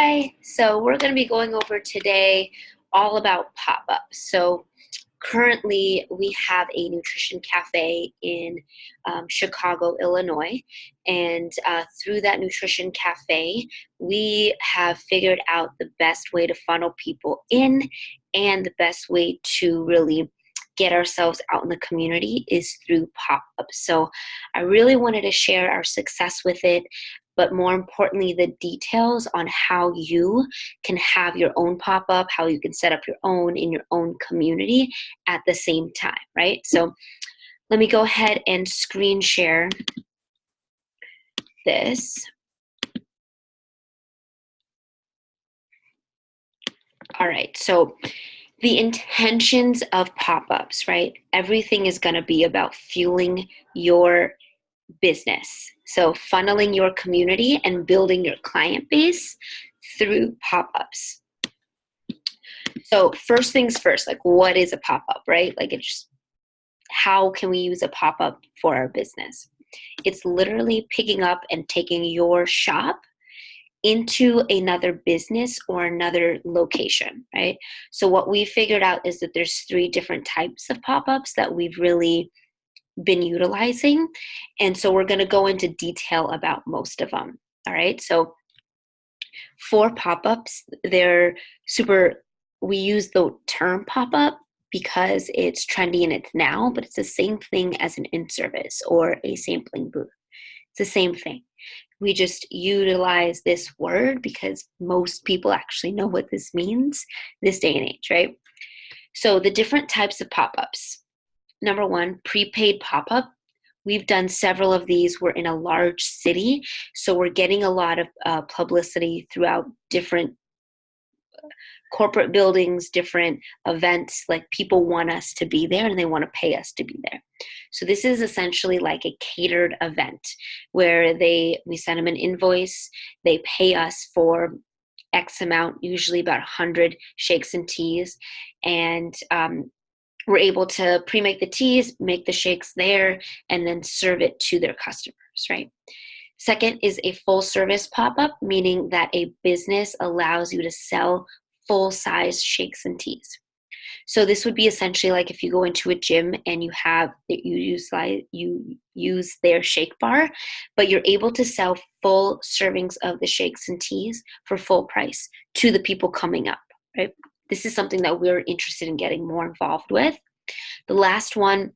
Hi, so we're going to be going over today all about pop-ups. So currently we have a nutrition cafe in Chicago, Illinois, and through that nutrition cafe, we have figured out the best way to funnel people in, and the best way to really get ourselves out in the community is through pop-ups. So I really wanted to share our success with it, but more importantly, the details on how you can have your own pop-up, how you can set up your own in your own community at the same time, right? So let me go ahead and screen share this. All right, so the intentions of pop-ups, right? Everything is going to be about fueling your business. So funneling your community and building your client base through pop-ups. So first things first, like what is a pop-up, right? Like it's just, how can we use a pop-up for our business? It's literally picking up and taking your shop into another business or another location, right? So what we figured out is that there's 3 different types of pop-ups that we've really been utilizing. And so we're going to go into detail about most of them. All right. So for pop-ups, we use the term pop-up because it's trendy and it's now, but it's the same thing as an in-service or a sampling booth. It's the same thing. We just utilize this word because most people actually know what this means this day and age, right? So the different types of pop-ups. Number 1, prepaid pop-up. We've done several of these. We're in a large city, so we're getting a lot of publicity throughout different corporate buildings, different events. Like people want us to be there and they want to pay us to be there. So this is essentially like a catered event where we send them an invoice, they pay us for X amount, usually about 100 shakes and teas, and we're able to pre-make the teas, make the shakes there, and then serve it to their customers, right? Second is a full service pop-up, meaning that a business allows you to sell full-size shakes and teas. So this would be essentially like if you go into a gym and you use their shake bar, but you're able to sell full servings of the shakes and teas for full price to the people coming up, right? This is something that we're interested in getting more involved with. The last one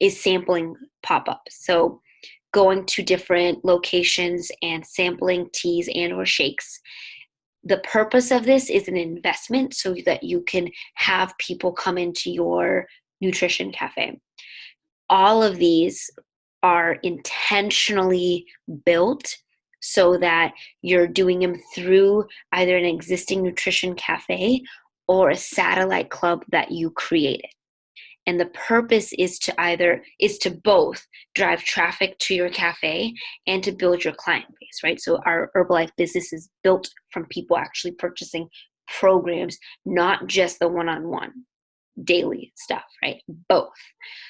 is sampling pop-ups. So going to different locations and sampling teas and or shakes. The purpose of this is an investment so that you can have people come into your nutrition cafe. All of these are intentionally built so that you're doing them through either an existing nutrition cafe or a satellite club that you created. And the purpose is to both drive traffic to your cafe and to build your client base, right? So our Herbalife business is built from people actually purchasing programs, not just the one-on-one daily stuff, right? Both.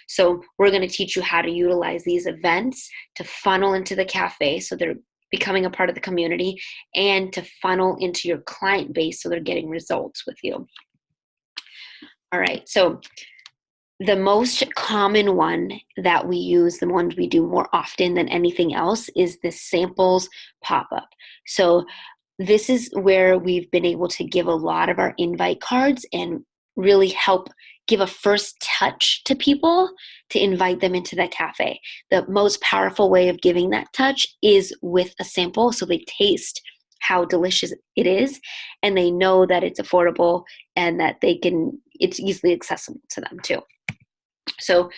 So we're going to teach you how to utilize these events to funnel into the cafe so they're becoming a part of the community, and to funnel into your client base so they're getting results with you. All right. So the most common one that we use, the ones we do more often than anything else, is the samples pop-up. So this is where we've been able to give a lot of our invite cards and really help give a first touch to people to invite them into the cafe. The most powerful way of giving that touch is with a sample, so they taste how delicious it is and they know that it's affordable and that it's easily accessible to them too. So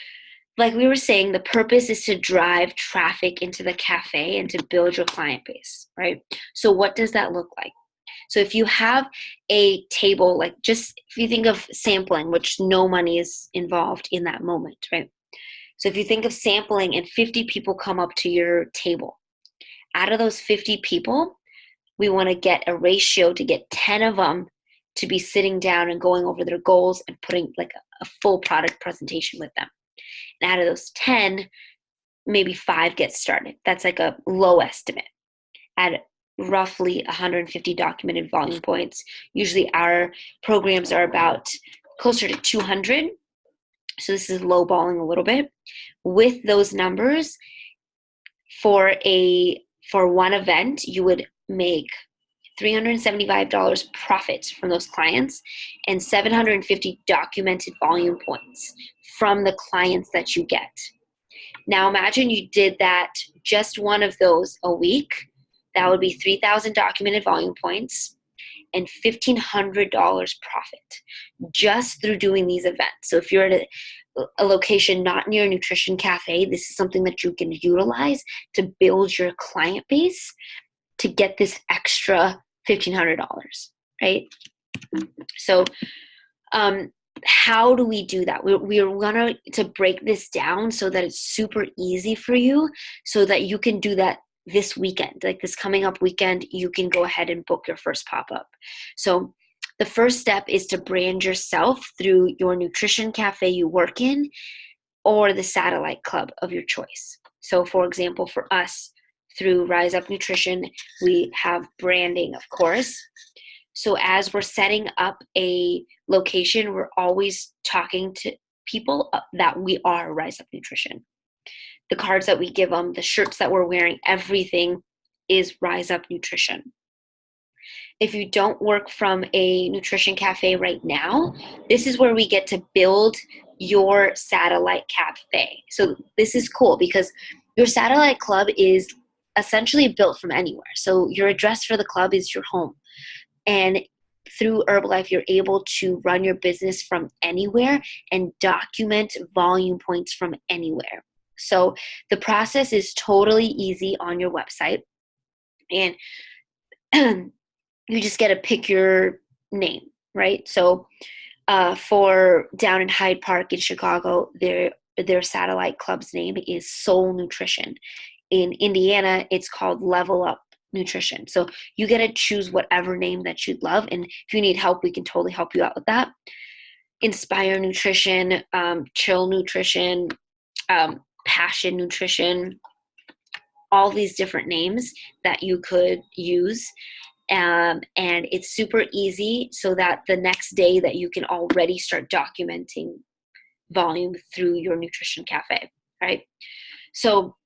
like we were saying, the purpose is to drive traffic into the cafe and to build your client base, right? So what does that look like? So if you have a table, like just if you think of sampling, which no money is involved in that moment, right? So if you think of sampling and 50 people come up to your table, out of those 50 people, we want to get a ratio to get 10 of them to be sitting down and going over their goals and putting like a full product presentation with them. And out of those 10, maybe 5 get started. That's like a low estimate. roughly 150 documented volume points. Usually our programs are about closer to 200. So this is lowballing a little bit. With those numbers, for one event, you would make $375 profit from those clients and 750 documented volume points from the clients that you get. Now imagine you did that, just one of those a week. That would be 3,000 documented volume points and $1,500 profit just through doing these events. So if you're at a location not near a nutrition cafe, this is something that you can utilize to build your client base to get this extra $1,500, right? So how do we do that? We're going to break this down so that it's super easy for you, so that you can do that this weekend. Like this coming up weekend, you can go ahead and book your first pop-up. So the first step is to brand yourself through your nutrition cafe you work in or the satellite club of your choice. So for example, for us, through Rise Up Nutrition, we have branding, of course. So as we're setting up a location, we're always talking to people that we are Rise Up Nutrition. The cards that we give them, the shirts that we're wearing, everything is Rise Up Nutrition. If you don't work from a nutrition cafe right now, this is where we get to build your satellite cafe. So this is cool because your satellite club is essentially built from anywhere. So your address for the club is your home. And through Herbalife, you're able to run your business from anywhere and document volume points from anywhere. So the process is totally easy on your website. And you just get to pick your name, right? So for down in Hyde Park in Chicago, their satellite club's name is Soul Nutrition. In Indiana, it's called Level Up Nutrition. So you get to choose whatever name that you'd love. And if you need help, we can totally help you out with that. Inspire Nutrition, Chill Nutrition, Passion Nutrition, all these different names that you could use. And it's super easy so that the next day that you can already start documenting volume through your nutrition cafe, right? So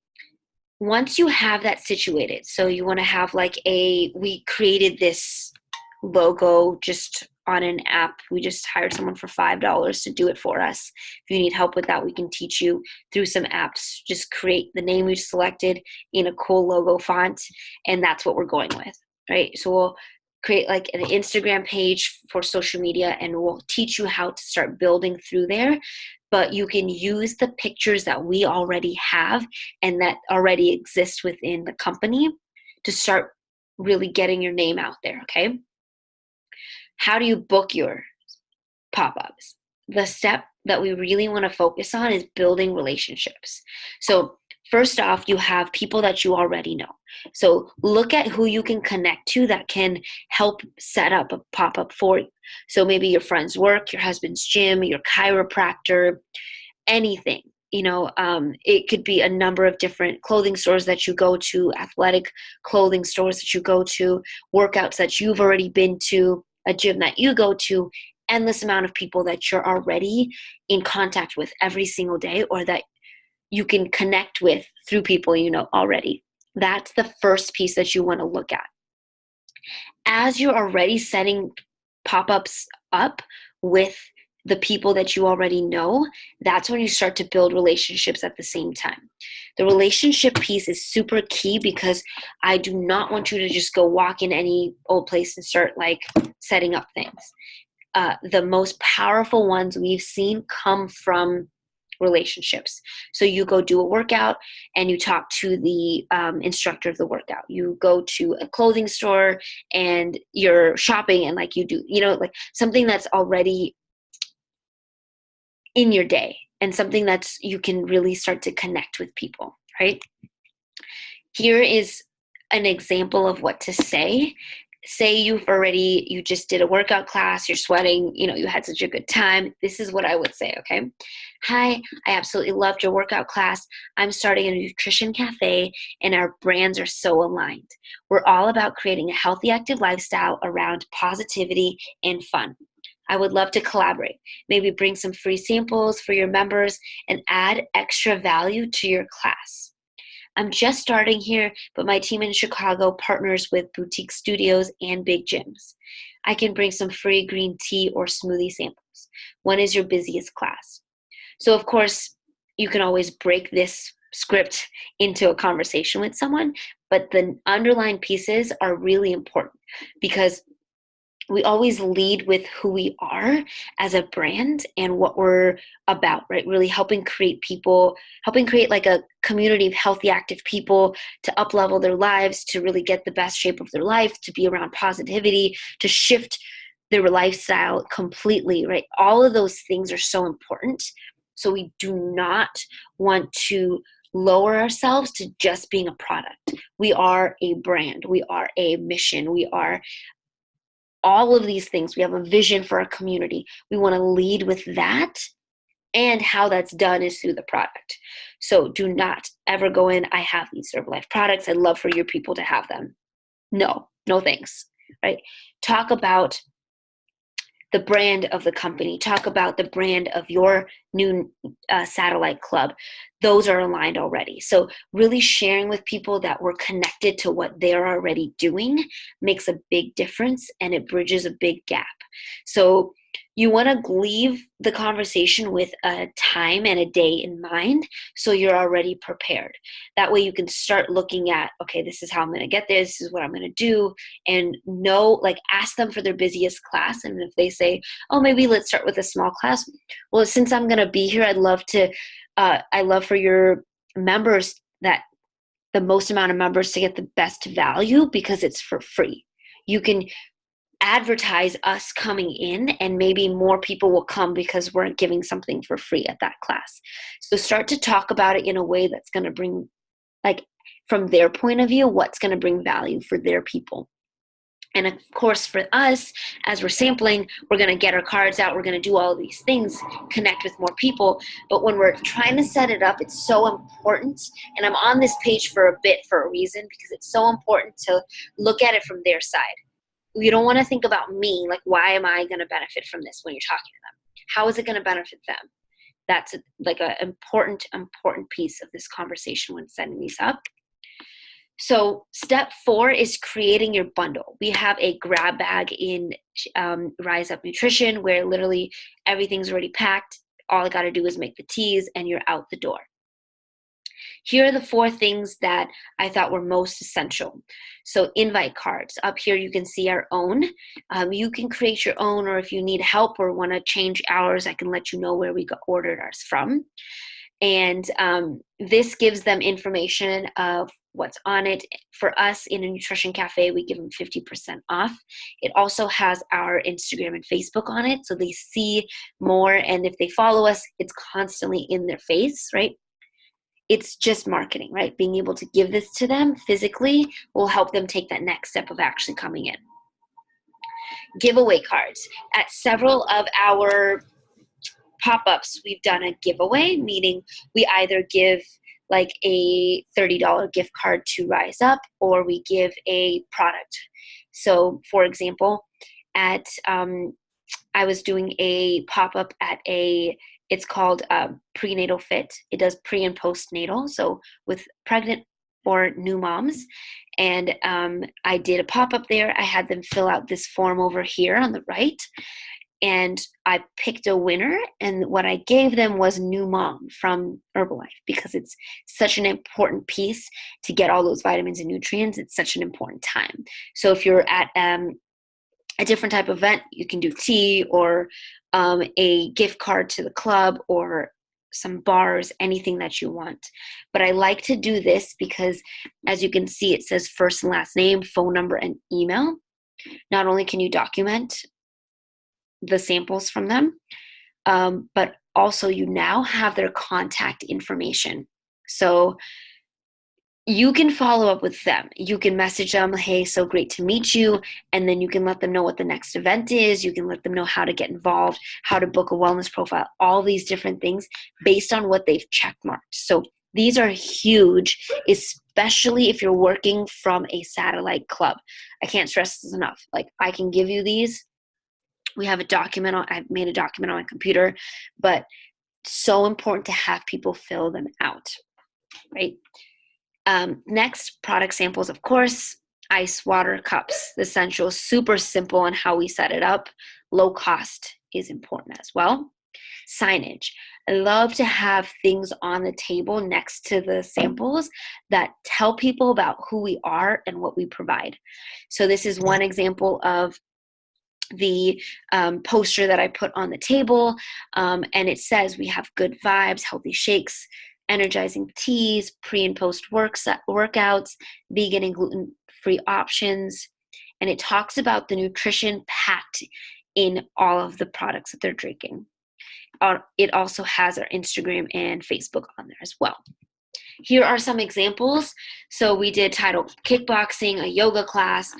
once you have that situated, so you want to have we created this logo just on an app. We just hired someone for $5 to do it for us. If you need help with that, we can teach you through some apps. Just create the name we selected in a cool logo font, and that's what we're going with, right? So we'll create like an Instagram page for social media, and we'll teach you how to start building through there. But you can use the pictures that we already have and that already exist within the company to start really getting your name out there, okay? How do you book your pop-ups? The step that we really want to focus on is building relationships. So first off, you have people that you already know. So look at who you can connect to that can help set up a pop-up for you. So maybe your friend's work, your husband's gym, your chiropractor, anything. It could be a number of different clothing stores that you go to, athletic clothing stores that you go to, workouts that you've already been to, a gym that you go to, endless amount of people that you're already in contact with every single day, or that you can connect with through people you know already. That's the first piece that you want to look at. As you're already setting pop-ups up with the people that you already know, that's when you start to build relationships at the same time. The relationship piece is super key because I do not want you to just go walk in any old place and start setting up things. The most powerful ones we've seen come from relationships. So you go do a workout and you talk to the instructor of the workout. You go to a clothing store and you're shopping and you do, something that's already in your day and something that's you can really start to connect with people, right? Here is an example of what to say. say you just did a workout class, you're sweating, you had such a good time. This is what I would say, okay? Hi, I absolutely loved your workout class. I'm starting a nutrition cafe and our brands are so aligned. We're all about creating a healthy, active lifestyle around positivity and fun. I would love to collaborate. Maybe bring some free samples for your members and add extra value to your class. I'm just starting here, but my team in Chicago partners with boutique studios and big gyms. I can bring some free green tea or smoothie samples. When is your busiest class? So, of course, you can always break this script into a conversation with someone, but the underlying pieces are really important because we always lead with who we are as a brand and what we're about, right? Really helping create like a community of healthy, active people to up-level their lives, to really get the best shape of their life, to be around positivity, to shift their lifestyle completely, right? All of those things are so important. So we do not want to lower ourselves to just being a product. We are a brand. We are a mission. We are all of these things. We have a vision for our community. We want to lead with that, and how that's done is through the product. So do not ever go in, I have these Herbalife products, I'd love for your people to have them. No thanks, right? Talk about the brand of the company. Talk about the brand of your new satellite club. Those are aligned already. So really sharing with people that we're connected to what they're already doing makes a big difference, and it bridges a big gap. So you want to leave the conversation with a time and a day in mind so you're already prepared. That way you can start looking at, okay, this is how I'm going to get there. This is what I'm going to do. And ask them for their busiest class. And if they say, oh, maybe let's start with a small class. Well, since I'm going to be here, I'd love for your members, that the most amount of members, to get the best value because it's for free. You can advertise us coming in, and maybe more people will come because we're giving something for free at that class. So start to talk about it in a way that's going to bring, from their point of view, what's going to bring value for their people. And of course, for us, as we're sampling, we're going to get our cards out. We're going to do all of these things, connect with more people. But when we're trying to set it up, it's so important. And I'm on this page for a reason, because it's so important to look at it from their side. You don't want to think about me, like, why am I going to benefit from this when you're talking to them? How is it going to benefit them? That's an important piece of this conversation when setting these up. So step 4 is creating your bundle. We have a grab bag in Rise Up Nutrition where literally everything's already packed. All I got to do is make the teas and you're out the door. Here are the 4 things that I thought were most essential. So invite cards. Up here you can see our own. You can create your own, or if you need help or want to change ours, I can let you know where we got ordered ours from. And this gives them information of what's on it. For us in a nutrition cafe, we give them 50% off. It also has our Instagram and Facebook on it, so they see more. And if they follow us, it's constantly in their face, right? It's just marketing, right? Being able to give this to them physically will help them take that next step of actually coming in. Giveaway cards. At several of our pop-ups, we've done a giveaway, meaning we either give like a $30 gift card to Rise Up, or we give a product. So for example, I was doing a pop-up at it's called Prenatal Fit. It does pre and postnatal, so with pregnant or new moms. And I did a pop-up there. I had them fill out this form over here on the right. And I picked a winner, and what I gave them was New Mom from Herbalife, because it's such an important piece to get all those vitamins and nutrients. It's such an important time. So if you're at a different type of event, you can do tea or a gift card to the club or some bars, anything that you want. But I like to do this because, as you can see, it says first and last name, phone number, and email. Not only can you document the samples from them, but also you now have their contact information. So you can follow up with them. You can message them, hey, so great to meet you. And then you can let them know what the next event is. You can let them know how to get involved, how to book a wellness profile, all these different things based on what they've checkmarked. So these are huge, especially if you're working from a satellite club. I can't stress this enough. Like, I can give you these. We have a document I've made a document on my computer, but so important to have people fill them out, right? Next, product samples, of course, ice water cups, the essential, super simple on how we set it up. Low cost is important as well. Signage. I love to have things on the table next to the samples that tell people about who we are and what we provide. So this is one example of the poster that I put on the table, and it says we have good vibes, healthy shakes, energizing teas, pre and post workouts, vegan and gluten-free options, and it talks about the nutrition packed in all of the products that they're drinking. It also has our Instagram and Facebook on there as well. Here are some examples. So we did title kickboxing, a yoga class.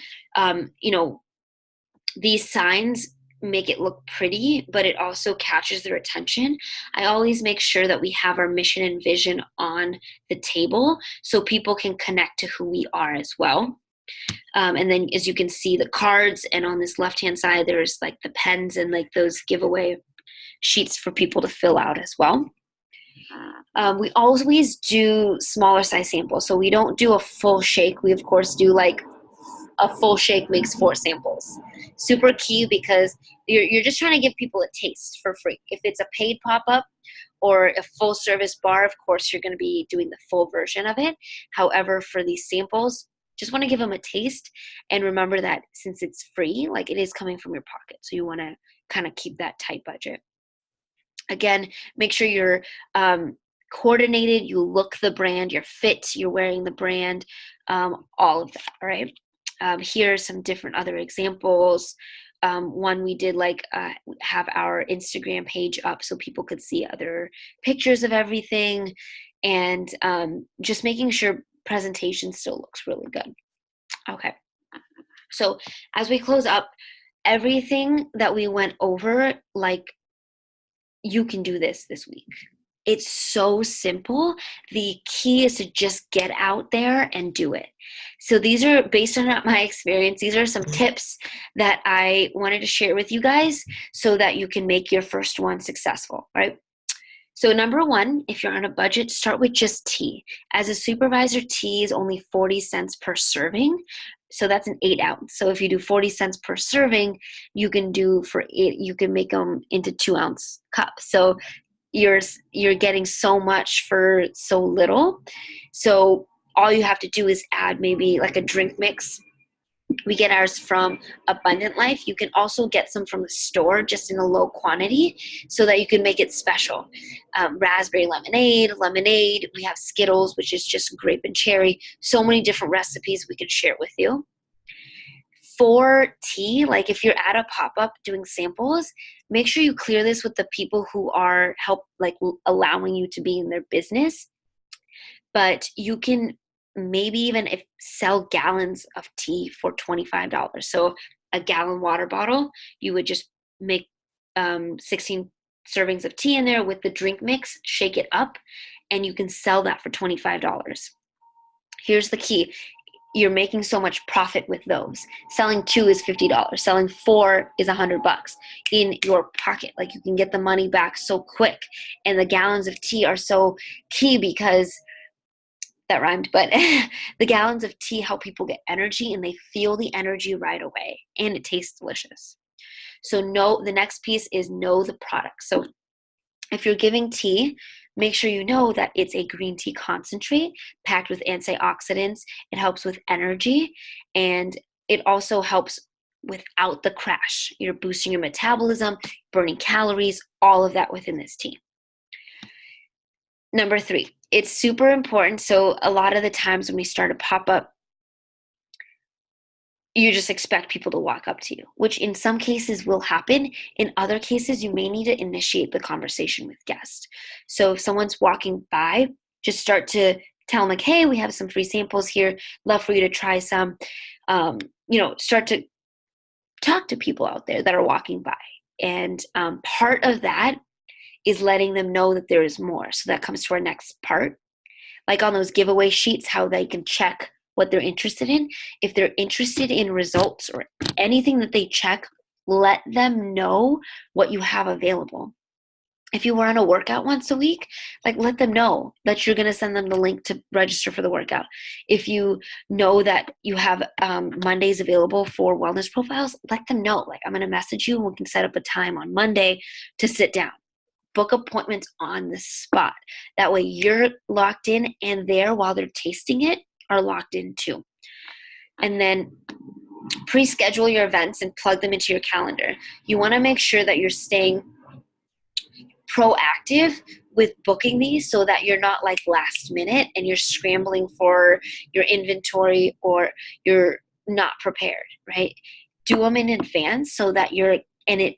These signs make it look pretty, but it also catches their attention. I always make sure that we have our mission and vision on the table so people can connect to who we are as well. And then as you can see, the cards, and on this left-hand side, there's like the pens and like those giveaway sheets for people to fill out as well. We always do smaller size samples. So we don't do a full shake. We of course do like a full shake makes 4 samples. Super key because you're just trying to give people a taste for free. If it's a paid pop-up or a full service bar, of course, you're going to be doing the full version of it. However, for these samples, just want to give them a taste and remember that since it's free, like it is coming from your pocket. So you want to kind of keep that tight budget. Again, make sure you're coordinated, you look the brand, you're fit, you're wearing the brand, all of that, all right? Here are some different other examples. One we did have our Instagram page up so people could see other pictures of everything, and just making sure presentation still looks really good. Okay, so as we close up, everything that we went over, like, you can do this week. It's so simple. The key is to just get out there and do it. So these are based on my experience. These are some tips that I wanted to share with you guys so that you can make your first one successful, right? So number 1, if you're on a budget, start with just tea. As a supervisor, tea is only 40 cents per serving. So that's an 8 ounce. So if you do 40 cents per serving, you can make them into 2 ounce cups. So you're getting so much for so little. So all you have to do is add maybe like a drink mix. We get ours from Abundant Life. You can also get some from the store just in a low quantity so that you can make it special. Raspberry lemonade. We have Skittles, which is just grape and cherry. So many different recipes we could share with you. For tea, like if you're at a pop-up doing samples, make sure you clear this with the people who are allowing you to be in their business. But you can maybe even sell gallons of tea for $25. So a gallon water bottle, you would just make 16 servings of tea in there with the drink mix, shake it up, and you can sell that for $25. Here's the key. You're making so much profit with those. Selling 2 is $50. Selling 4 is $100 in your pocket. Like, you can get the money back so quick. And the gallons of tea are so key because that rhymed, but the gallons of tea help people get energy, and they feel the energy right away, and it tastes delicious. So the next piece is know the product. So if you're giving tea, make sure you know that it's a green tea concentrate packed with antioxidants. It helps with energy, and it also helps without the crash. You're boosting your metabolism, burning calories, all of that within this tea. Number 3, it's super important. So a lot of the times when we start a pop-up, you just expect people to walk up to you, which in some cases will happen. In other cases, you may need to initiate the conversation with guests. So if someone's walking by, just start to tell them like, hey, we have some free samples here. Love for you to try some. Start to talk to people out there that are walking by. And part of that is letting them know that there is more. So that comes to our next part. Like on those giveaway sheets, how they can check what they're interested in. If they're interested in results or anything that they check, let them know what you have available. If you were on a workout once a week, like let them know that you're going to send them the link to register for the workout. If you know that you have Mondays available for wellness profiles, let them know. Like, I'm going to message you and we can set up a time on Monday to sit down. Book appointments on the spot. That way you're locked in, and there while they're tasting it are locked in too. And then pre-schedule your events and plug them into your calendar. You want to make sure that you're staying proactive with booking these so that you're not like last minute and you're scrambling for your inventory or you're not prepared, right? Do them in advance so that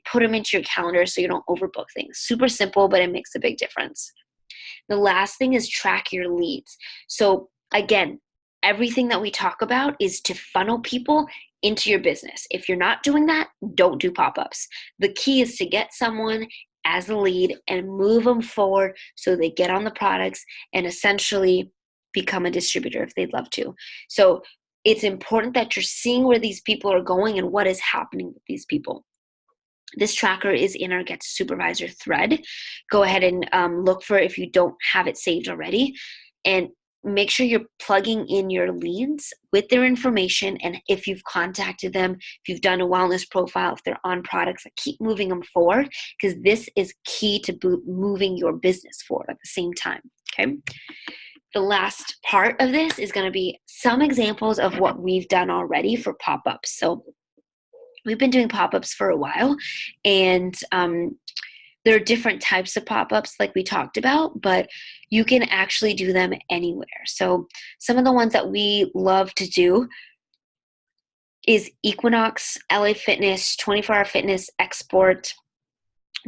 put them into your calendar so you don't overbook things. Super simple, but it makes a big difference. The last thing is track your leads. So again, everything that we talk about is to funnel people into your business. If you're not doing that, don't do pop-ups. The key is to get someone as a lead and move them forward so they get on the products and essentially become a distributor if they'd love to. So it's important that you're seeing where these people are going and what is happening with these people. This tracker is in our Get to Supervisor thread. Go ahead and look for it if you don't have it saved already. And make sure you're plugging in your leads with their information. And if you've contacted them, if you've done a wellness profile, if they're on products, keep moving them forward, because this is key to moving your business forward at the same time. Okay. The last part of this is going to be some examples of what we've done already for pop-ups. So we've been doing pop-ups for a while, and there are different types of pop-ups like we talked about, but you can actually do them anywhere. So some of the ones that we love to do is Equinox, LA Fitness, 24-Hour Fitness, Export,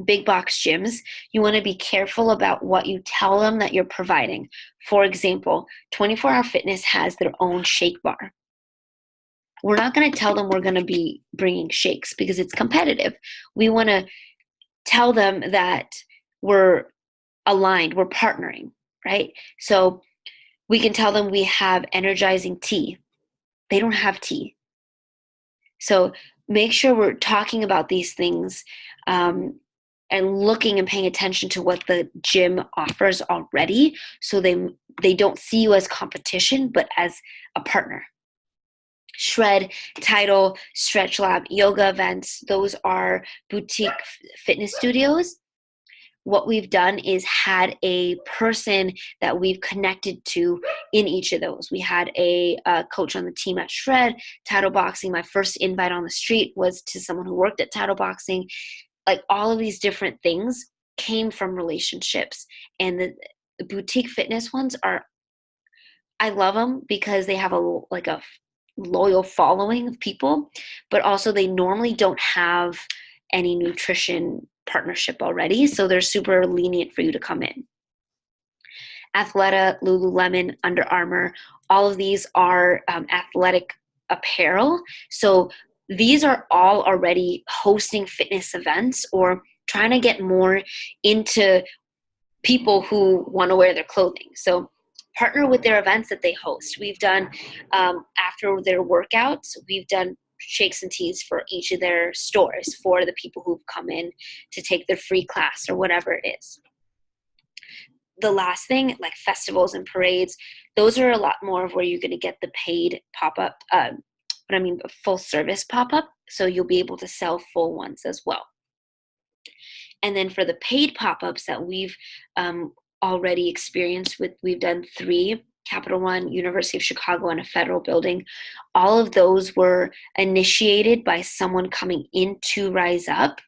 big box gyms. You want to be careful about what you tell them that you're providing. For example, 24-Hour Fitness has their own shake bar. We're not going to tell them we're going to be bringing shakes because it's competitive. We want to tell them that we're aligned, we're partnering, right? So we can tell them we have energizing tea. They don't have tea. So make sure we're talking about these things and looking and paying attention to what the gym offers already, so they don't see you as competition, but as a partner. Shred, Tidal, Stretch Lab, yoga events, those are boutique fitness studios. What we've done is had a person that we've connected to in each of those. We had a coach on the team at Shred, Tidal Boxing. My first invite on the street was to someone who worked at Tidal Boxing. Like, all of these different things came from relationships. And the boutique fitness ones I love them because they have a loyal following of people, but also they normally don't have any nutrition partnership already, so they're super lenient for you to come in. Athleta, Lululemon, Under Armour, all of these are athletic apparel. So these are all already hosting fitness events or trying to get more into people who want to wear their clothing. So partner with their events that they host. We've done, after their workouts, we've done shakes and teas for each of their stores for the people who've come in to take their free class or whatever it is. The last thing, like festivals and parades, those are a lot more of where you're going to get the paid pop-up, full service pop-up. So you'll be able to sell full ones as well. And then for the paid pop-ups that we've already experienced with, we've done 3, Capital One, University of Chicago, and a federal building. All of those were initiated by someone coming into Rise Up,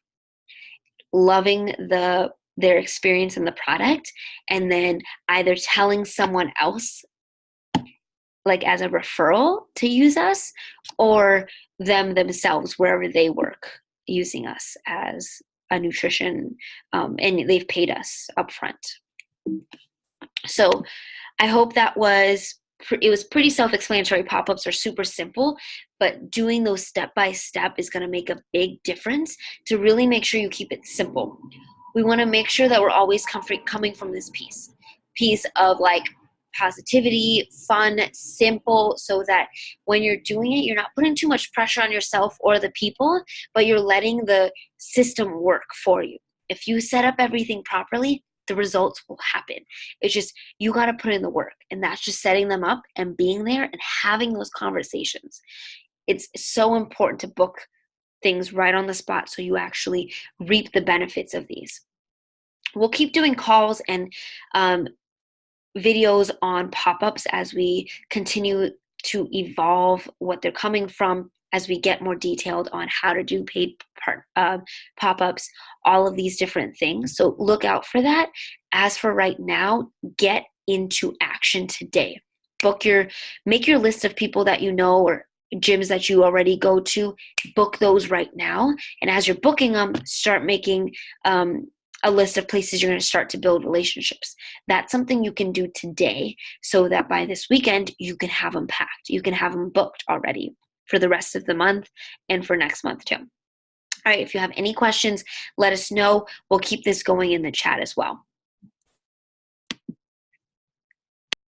loving their experience in the product, and then either telling someone else, like as a referral, to use us, or them themselves, wherever they work, using us as a nutrition, and they've paid us upfront. So I hope that was it was pretty self-explanatory. Pop-ups are super simple, but doing those step by step is going to make a big difference to really make sure you keep it simple. We want to make sure that we're always coming from this piece of like positivity, fun, simple, so that when you're doing it, you're not putting too much pressure on yourself or the people, but you're letting the system work for you. If you set up everything properly, the results will happen. It's just you got to put in the work, and that's just setting them up and being there and having those conversations. It's so important to book things right on the spot so you actually reap the benefits of these. We'll keep doing calls and videos on pop-ups as we continue to evolve what they're coming from, as we get more detailed on how to do paid pop-ups, all of these different things. So look out for that. As for right now, get into action today. Make your list of people that you know or gyms that you already go to. Book those right now. And as you're booking them, start making a list of places you're going to start to build relationships. That's something you can do today so that by this weekend, you can have them packed. You can have them booked already for the rest of the month and for next month too. All right, if you have any questions, let us know. We'll keep this going in the chat as well.